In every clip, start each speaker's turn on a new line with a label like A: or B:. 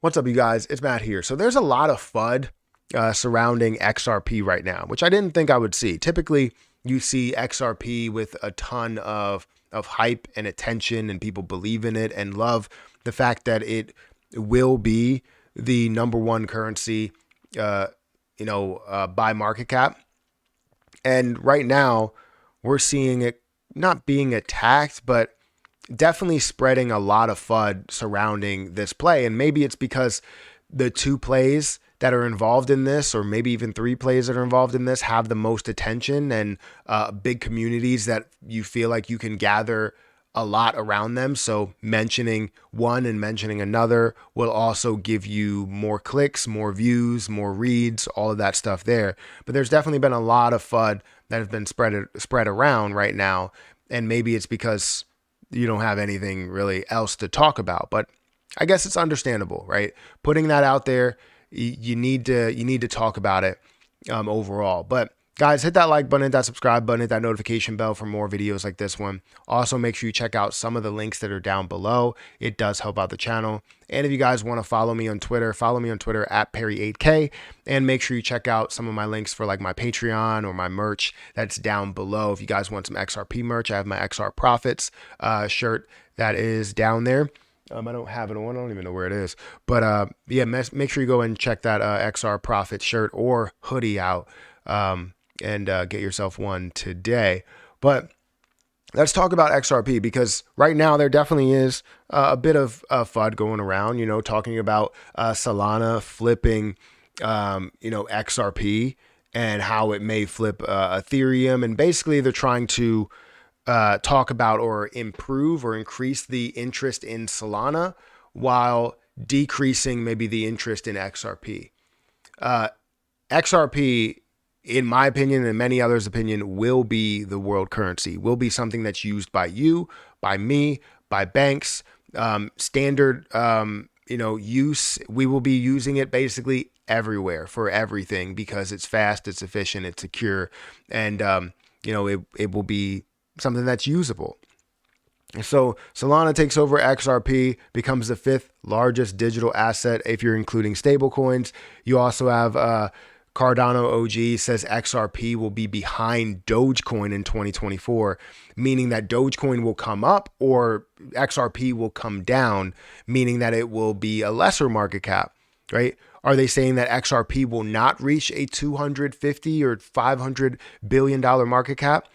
A: What's up, you guys? It's Matt here. So there's a lot of FUD surrounding XRP right now, which I didn't think I would see. Typically, you see XRP with a ton of hype and attention, and people believe in it and love the fact that it will be the number one currency, by market cap. And right now, we're seeing it not being attacked, but definitely spreading a lot of FUD surrounding this play. And maybe it's because the two plays that are involved in this, or maybe even three plays that are involved in this, have the most attention and big communities that you feel like you can gather a lot around them. So mentioning one and mentioning another will also give you more clicks, more views, more reads, all of that stuff there. But there's definitely been a lot of FUD that has been spread around right now. And maybe it's because you don't have anything really else to talk about, but I guess it's understandable, right? Putting that out there, you need to talk about it overall. But guys, hit that like button, hit that subscribe button, hit that notification bell for more videos like this one. Also, make sure you check out some of the links that are down below. It does help out the channel. And if you guys want to follow me on Twitter at Perry8K, and make sure you check out some of my links for like my Patreon or my merch that's down below. If you guys want some XRP merch, I have my XR Profits shirt that is down there. I don't have it on. I don't even know where it is. But yeah, make sure you go and check that XR Profit shirt or hoodie out and get yourself one today. But let's talk about XRP, because right now there definitely is a bit of FUD going around, talking about Solana flipping, XRP and how it may flip Ethereum. And basically they're trying to talk about or improve or increase the interest in Solana while decreasing maybe the interest in XRP. XRP, in my opinion and many others' opinion, will be the world currency, will be something that's used by you, by me, by banks, standard, use. We will be using it basically everywhere for everything because it's fast, it's efficient, it's secure, and, it will be something that's usable. So Solana takes over XRP, becomes the fifth largest digital asset if you're including stable coins. You also have Cardano OG says XRP will be behind Dogecoin in 2024, meaning that Dogecoin will come up or XRP will come down, meaning that it will be a lesser market cap, right? Are they saying that XRP will not reach a $250 or $500 billion market cap?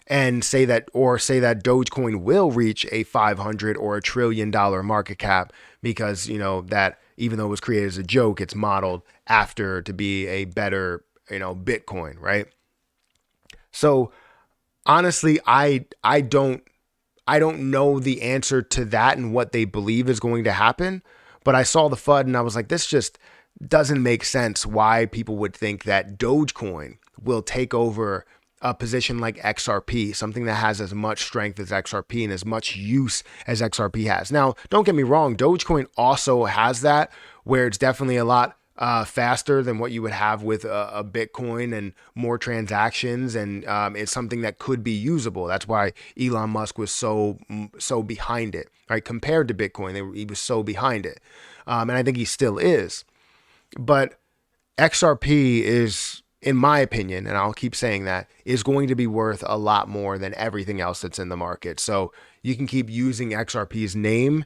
A: And say that Dogecoin will reach a 500 or $1 trillion market cap because, that even though it was created as a joke, it's modeled after to be a better, Bitcoin, right? So honestly, I don't know the answer to that and what they believe is going to happen, but I saw the FUD and I was like, this just doesn't make sense why people would think that Dogecoin will take over a position like XRP, something that has as much strength as XRP and as much use as XRP has. Now, don't get me wrong, Dogecoin also has that, where it's definitely a lot faster than what you would have with a Bitcoin and more transactions, and it's something that could be usable. That's why Elon Musk was so behind it, right? Compared to Bitcoin, he was so behind it, and I think he still is. But XRP is, in my opinion, and I'll keep saying that, is going to be worth a lot more than everything else that's in the market. So you can keep using XRP's name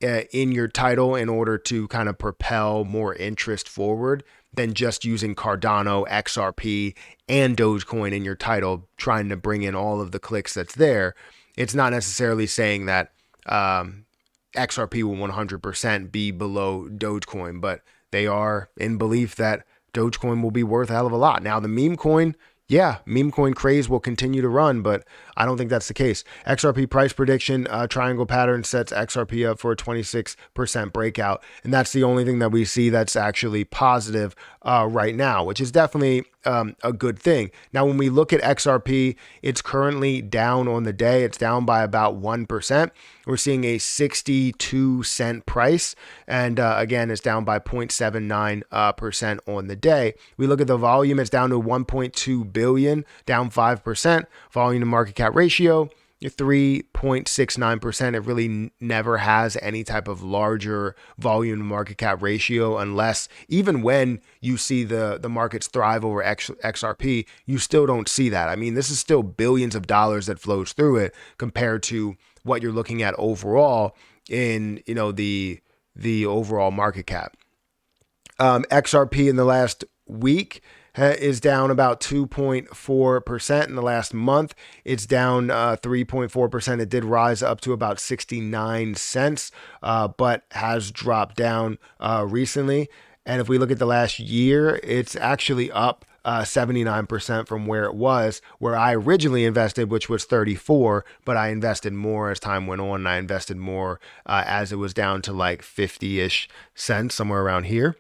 A: in your title in order to kind of propel more interest forward than just using Cardano, XRP, and Dogecoin in your title, trying to bring in all of the clicks that's there. It's not necessarily saying that XRP will 100% be below Dogecoin, but they are in belief that Dogecoin will be worth a hell of a lot. Now, the meme coin, meme coin craze will continue to run, but I don't think that's the case. XRP price prediction, triangle pattern sets XRP up for a 26% breakout. And that's the only thing that we see that's actually positive right now, which is definitely a good thing. Now, when we look at XRP, it's currently down on the day. It's down by about 1%. We're seeing a 62-cent price. And again, it's down by 0.79% on the day. We look at the volume, it's down to 1.2 billion, down 5%. Volume to market cap ratio, 3.69%. It really never has any type of larger volume to market cap ratio, unless even when you see the markets thrive over XRP, you still don't see that. I mean, this is still billions of dollars that flows through it compared to what you're looking at overall in, you know, the overall market cap. XRP in the last week is down about 2.4%. In the last month, it's down 3.4%. It did rise up to about 69 cents, but has dropped down recently. And if we look at the last year, it's actually up 79% from where it was, where I originally invested, which was 34, but I invested more as time went on, and I invested more as it was down to like 50-ish cents, somewhere around here.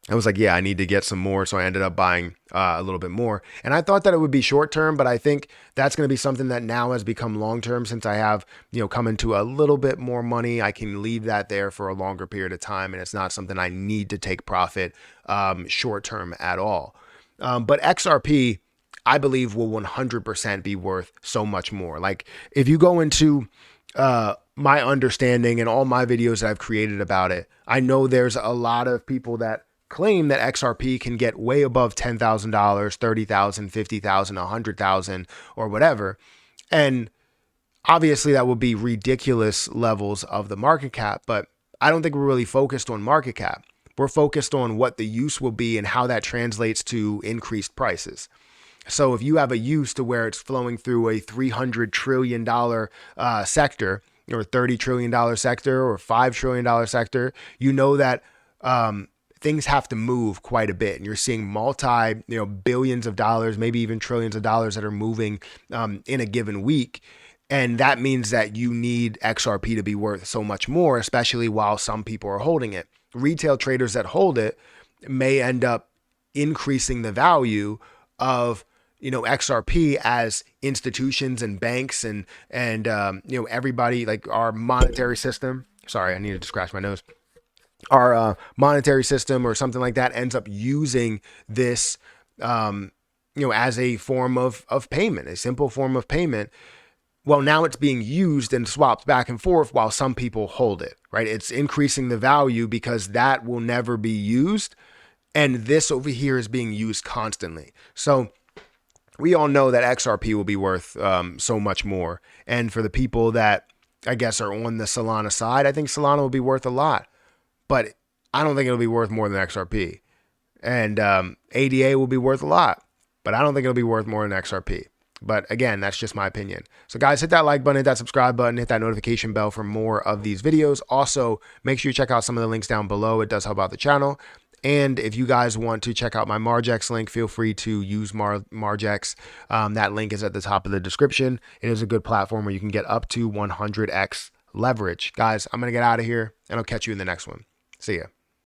A: I was like, yeah, I need to get some more. So I ended up buying a little bit more. And I thought that it would be short term, but I think that's going to be something that now has become long term, since I have, you know, come into a little bit more money. I can leave that there for a longer period of time. And it's not something I need to take profit short term at all. But XRP, I believe, will 100% be worth so much more. Like, if you go into my understanding and all my videos that I've created about it, I know there's a lot of people that claim that XRP can get way above $10,000, $30,000, $50,000, $100,000, or whatever. And obviously that would be ridiculous levels of the market cap, but I don't think we're really focused on market cap. We're focused on what the use will be and how that translates to increased prices. So if you have a use to where it's flowing through a $300 trillion sector, or $30 trillion sector, or $5 trillion sector, you know that things have to move quite a bit. And you're seeing billions of dollars, maybe even trillions of dollars that are moving in a given week. And that means that you need XRP to be worth so much more, especially while some people are holding it. Retail traders that hold it may end up increasing the value of, you know, XRP as institutions and banks and everybody, like our monetary system. Sorry, I needed to scratch my nose. Our monetary system or something like that ends up using this, as a form of payment, a simple form of payment. Well, now it's being used and swapped back and forth while some people hold it, right? It's increasing the value because that will never be used. And this over here is being used constantly. So we all know that XRP will be worth so much more. And for the people that I guess are on the Solana side, I think Solana will be worth a lot. But I don't think it'll be worth more than XRP. And ADA will be worth a lot, but I don't think it'll be worth more than XRP. But again, that's just my opinion. So guys, hit that like button, hit that subscribe button, hit that notification bell for more of these videos. Also, make sure you check out some of the links down below. It does help out the channel. And if you guys want to check out my Margex link, feel free to use Margex. That link is at the top of the description. It is a good platform where you can get up to 100x leverage. Guys, I'm going to get out of here, and I'll catch you in the next one. See ya.